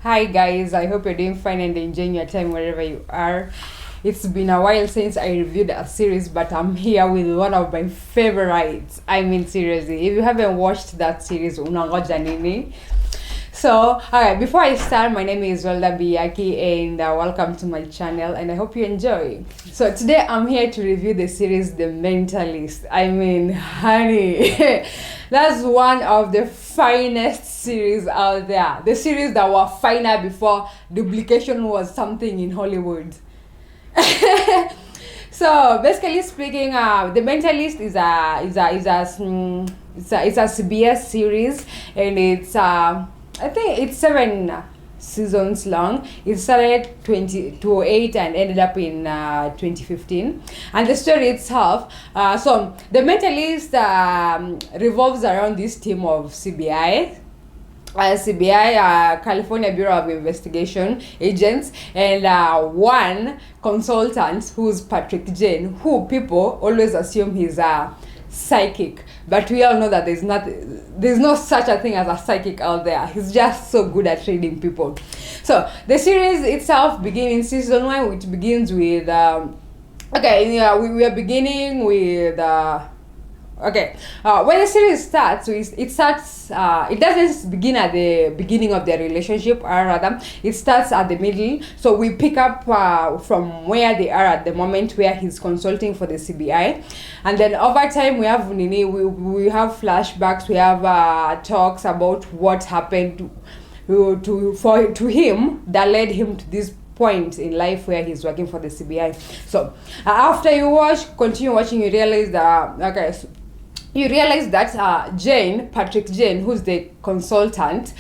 Hi guys, I hope you're doing fine and enjoying your time wherever you are. It's been a while since I reviewed a series, but I'm here with one of my favorites. I mean, seriously, if you haven't watched that series, unangoja nini? So, alright, before I start, my name is Welda Biyaki and welcome to my channel and I hope you enjoy. So, today I'm here to review the series The Mentalist. I mean, honey, that's one of the finest series out there. The series that were finer before duplication was something in Hollywood. So basically speaking, The Mentalist is a CBS series, and it's I think it's 7 seasons long. It started 2008 and ended up in 2015. And the story itself, so The Mentalist revolves around this team of CBI, California Bureau of Investigation agents, and one consultant who's Patrick Jane, who people always assume he's a psychic, but we all know that there's no such a thing as a psychic out there. He's just so good at reading people. So the series itself begins in season 1, which begins with we are beginning with when the series starts, it doesn't begin at the beginning of their relationship, or rather it starts at the middle. So we pick up from where they are at the moment, where he's consulting for the CBI, and then over time we have we have flashbacks, we have talks about what happened to him that led him to this point in life where he's working for the CBI. So after you continue watching, you realize that Patrick Jane, who's the consultant,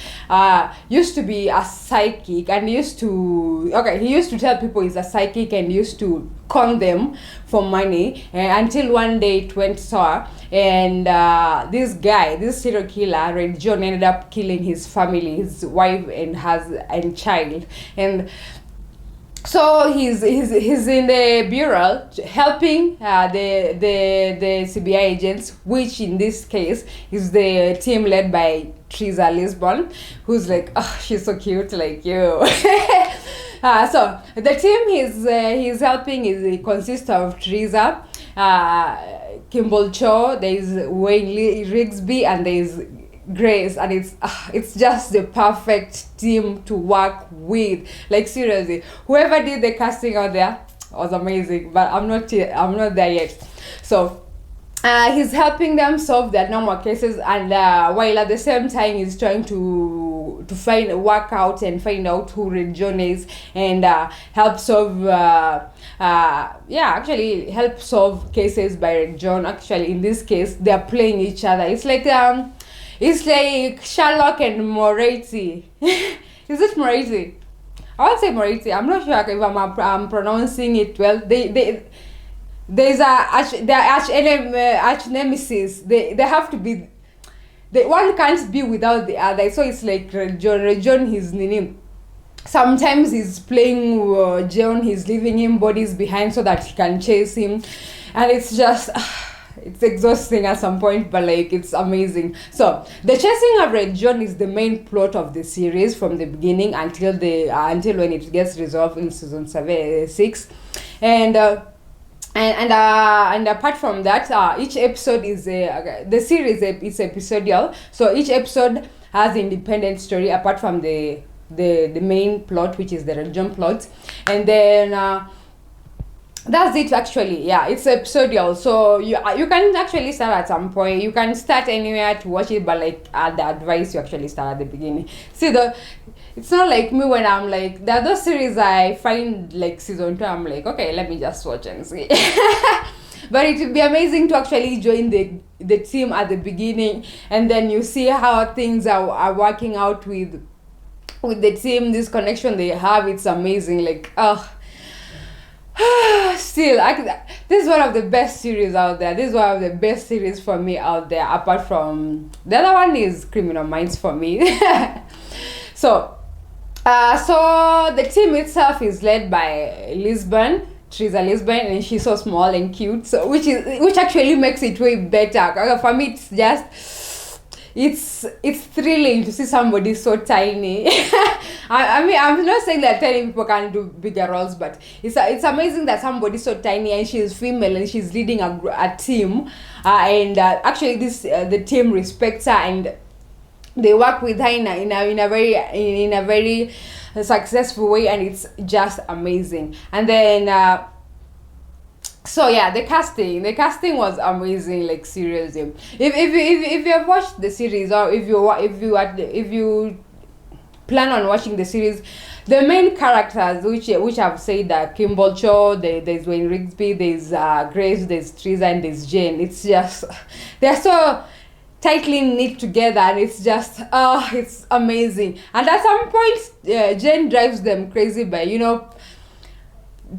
used to be a psychic and he used to tell people he's a psychic and used to con them for money, until one day it went sour, and this serial killer, Red John, ended up killing his family, his wife and child. And so he's in the bureau helping the CBI agents, which in this case is the team led by Teresa Lisbon, who's like, oh, she's so cute, like you. So the team he's helping consists of Teresa, Kimball Cho, there's Wayne Rigsby, and there's Grace, and it's just the perfect team to work with. Like seriously, whoever did the casting out there was amazing, but I'm not there yet. So he's helping them solve their normal cases, and while at the same time he's trying to work out and find out who Red John is, and help solve help solve cases by Red John. Actually, in this case, they're playing each other. It's like Sherlock and Moretti. Is it Moretti? I would say Moretti. I'm not sure if I'm pronouncing it well. They're arch nemesis. They have to be. One can't be without the other. So it's like Red John, his name. Sometimes he's playing John. He's leaving him bodies behind so that he can chase him, and it's just. It's exhausting at some point, but like it's amazing. So the chasing of Red John is the main plot of the series from the beginning until when it gets resolved in season 6, and apart from that, each episode is the series is episodial. So each episode has independent story apart from the main plot, which is the Red John plot, and then. That's it actually. Yeah, it's episodial, so you can actually start at some point. You can start anywhere to watch it, but like the advice you actually start at the beginning. It's not like me when I'm like, there are those series I find like season 2, I'm like, okay, let me just watch and see. But it would be amazing to actually join the team at the beginning, and then you see how things are working out with the team, this connection they have. It's amazing. Like, still, this is one of the best series out there. This is one of the best series for me out there, apart from the other one is Criminal Minds for me. So the team itself is led by Teresa Lisbon, and she's so small and cute, so which actually makes it way better. For me, it's just it's thrilling to see somebody so tiny. I mean, I'm not saying that tiny people can't do bigger roles, but it's amazing that somebody so tiny and she's female and she's leading a team, and actually the team respects her and they work with her in a very successful way, and it's just amazing. And then so yeah, the casting was amazing, like seriously. If you have watched the series, or if you plan on watching the series, the main characters which I've said, Kimball Cho, there's Wayne Rigsby, there's Grace, there's Teresa, and there's Jane. It's just they're so tightly knit together, and it's just it's amazing. And at some point Jane drives them crazy by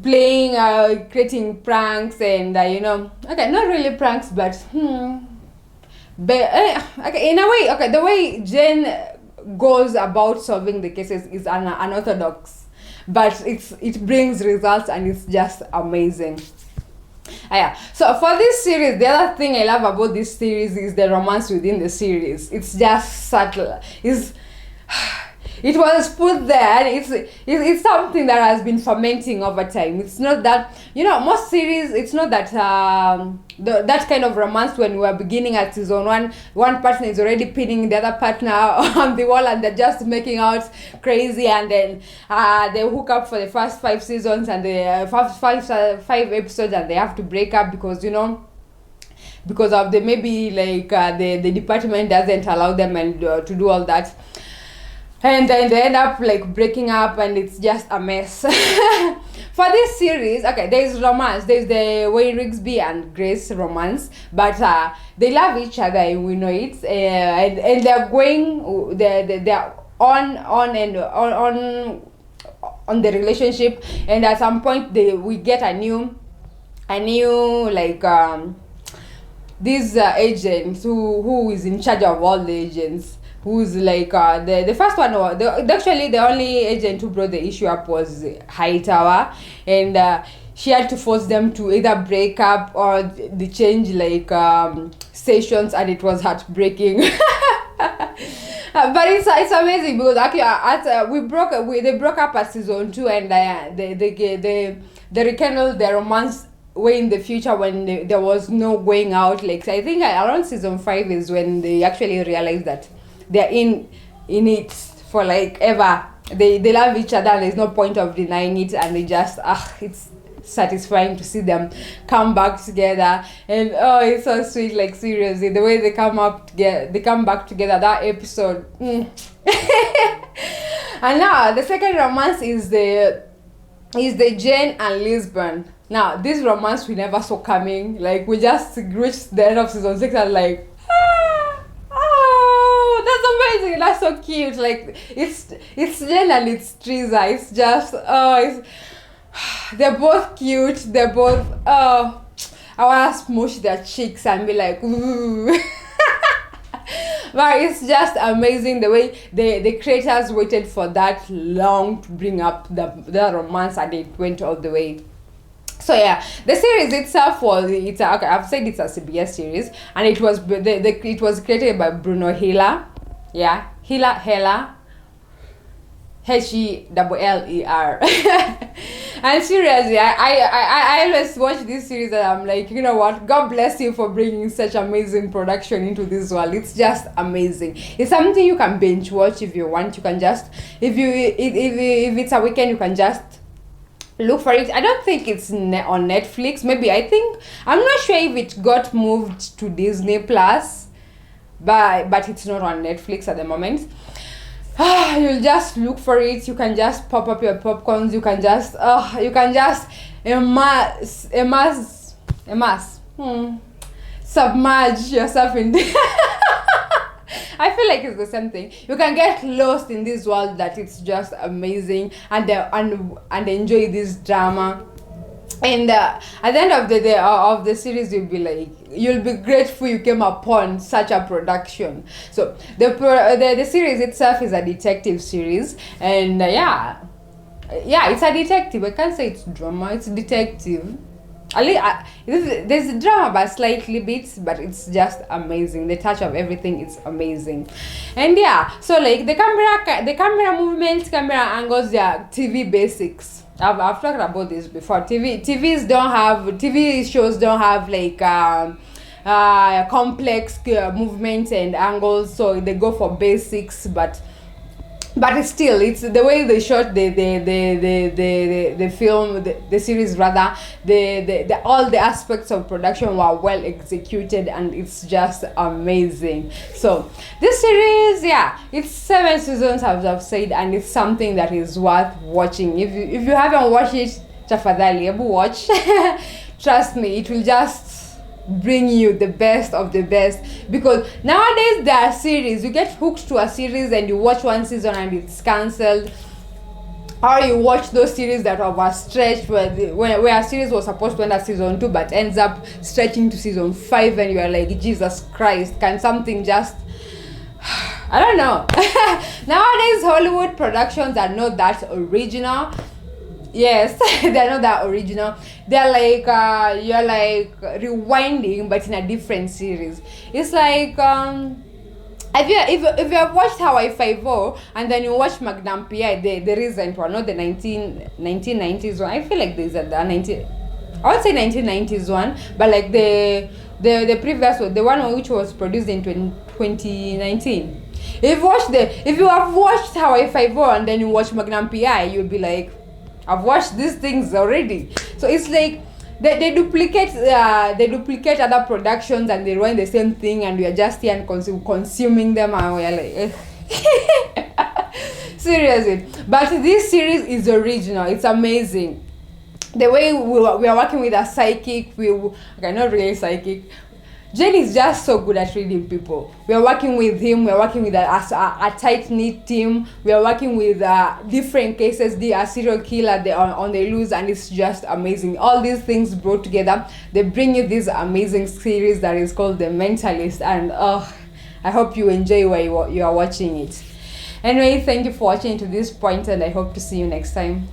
playing creating pranks, and okay, not really pranks, but okay, in a way, okay, the way Jane goes about solving the cases is unorthodox, but it brings results, and it's just amazing. Yeah. So for this series, the other thing I love about this series is the romance within the series. It's just subtle. It was put there, and it's something that has been fermenting over time. It's not that most series. It's not that that kind of romance when we are beginning at season one partner is already pinning the other partner on the wall, and they're just making out crazy, and then they hook up for the first 5 seasons and the first five episodes, and they have to break up because because of the maybe like the department doesn't allow them and to do all that. And then they end up like breaking up, and it's just a mess. For this series, okay, there's romance. There's the Wayne Rigsby and Grace romance, but they love each other, and we know it. And they're going, they're on the relationship, and at some point we get a new like this agent who is in charge of all the agents. Who's like the first one, actually the only agent who brought the issue up was Hightower, and she had to force them to either break up or they change like stations, and it was heartbreaking. But it's amazing because actually they broke up at season 2, and they rekindled their romance way in the future when there was no going out. Like I think around season 5 is when they actually realized that they're in it for like ever. They love each other, and there's no point of denying it, and they just it's satisfying to see them come back together. And it's so sweet, like seriously the way they come back together, that episode. And now the second romance is the Jane and Lisbon. Now this romance we never saw coming. Like we just reached the end of season 6 and like that's amazing. That's so cute. Like it's Jen and it's Teresa. It's just they're both cute. They're both I wanna smoosh their cheeks and be like ooh. But it's just amazing the way the creators waited for that long to bring up the romance, and it went all the way. So yeah, the series itself okay, I've said it's a CBS series, and it was it was created by Bruno Heller. Yeah, Heller, Heller. And seriously, I always watch this series and I'm like, you know what, God bless you for bringing such amazing production into this world. It's just amazing. It's something you can binge watch if you want. You can just if it's a weekend, you can just look for it. I don't think it's on Netflix. Maybe I'm not sure if it got moved to Disney Plus, but it's not on Netflix at the moment. You'll just look for it. You can just pop up your popcorns. You can just submerge yourself in I feel like it's the same thing. You can get lost in this world that it's just amazing, and enjoy this drama. And at the end of the day of the series, you'll be grateful you came upon such a production. So the series itself is a detective series, and yeah, it's a detective. I can't say it's drama. It's detective. There's a drama, but slightly bits, but it's just amazing. The touch of everything is amazing. And yeah, so like the camera movements, camera angles, they are TV basics. I've talked about this before. TV shows don't have like complex movements and angles, so they go for basics, but it's still, it's the way they shot the film, the series rather, the all the aspects of production were well executed, and it's just amazing. So this series, yeah, it's 7 seasons, as I've said, and it's something that is worth watching. If you haven't watched it, tafadhali ebu watch. Trust me, it will just bring you the best of the best, because nowadays there are series, you get hooked to a series and you watch one season and it's cancelled, or you watch those series that are stretched where a series was supposed to end at season 2 but ends up stretching to season 5, and you're like, Jesus Christ, can something just I don't know. Nowadays Hollywood productions are not that original. Yes, they're not that original. They're like you're like rewinding, but in a different series. It's like if you have watched Hawaii 5-0 and then you watch Magnum PI, the recent one, not the 1990s one. I feel like there's I would say 1990s one, but like the previous one, the one which was produced in 2019. If you have watched Hawaii 5-0 and then you watch Magnum PI, you'll be like, I've watched these things already. So it's like they duplicate other productions and they run the same thing, and we are just here and consuming them, and we are like seriously. But this series is original. It's amazing. The way we are working with a psychic, not really psychic. Jen is just so good at reading people. We are working with him. We are working with a tight-knit team. We are working with different cases. They are serial killer. They are on the loose, and it's just amazing. All these things brought together, they bring you this amazing series that is called The Mentalist. And I hope you enjoy while you are watching it. Anyway, thank you for watching to this point, and I hope to see you next time.